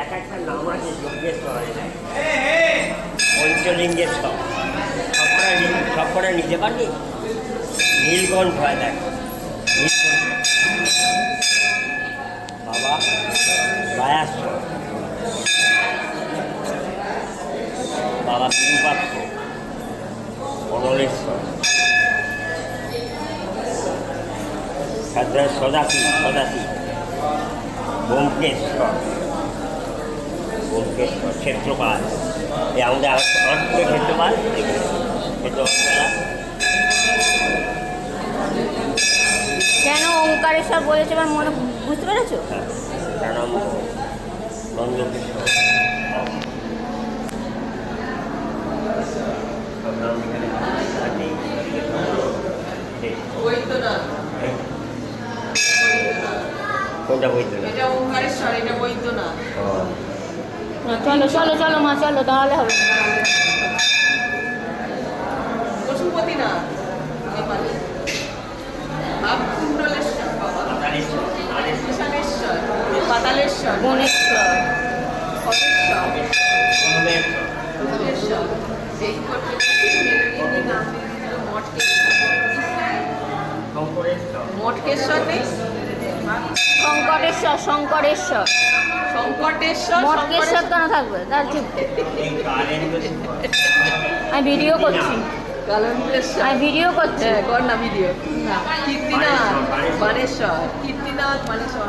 এক একটা নাম আছে যজ্ঞেশ্বর, পঞ্চলিঙ্গেশ্বর, সবকটা নিতে পারবি। নীলকণ্ঠ হয়, দেখ বাবা দয়াশ্বর, বাবা বিরূপাক্ষ, অনলেশ্বর, সদাশি, ব্যোমকেশ্বর, ক্ষেত্রপাল, এই আমাদের আটকে ক্ষেত্রপাল, কেন ওঙ্কারেশ্বর বলেছে এবার মনে বুঝতে পেরেছো? প্রণাম নন্দকেশ্বর, কোনটা বৈদ্যনাথ? এটা ওঙ্কারেশ্বর, এটা বৈদ্যনাথ। চলো চলো চলো মা, চলো তাহলে হবে। পশুপতিনাথ নেপালে, কুণ্ডলেশ্বর, ঈশানেশ্বর, পাতালেশ্বর, গণেশ্বর, ভুবনেশ্বর, এই করতে নাম দিয়েছিল মঠকেশ্বর নেই, শঙ্করেশ্বর, শঙ্কটেশ্বর, মটকেশ্বর কেন থাকবে? তার ঠিক আমি ভিডিও করছি, কালন্দেশ্বর, আমি ভিডিও করছি। হ্যাঁ কর না ভিডিও। কীর্তিনাথ, বানেশ্বর, কীর্তিনাথ, বানেশ্বর।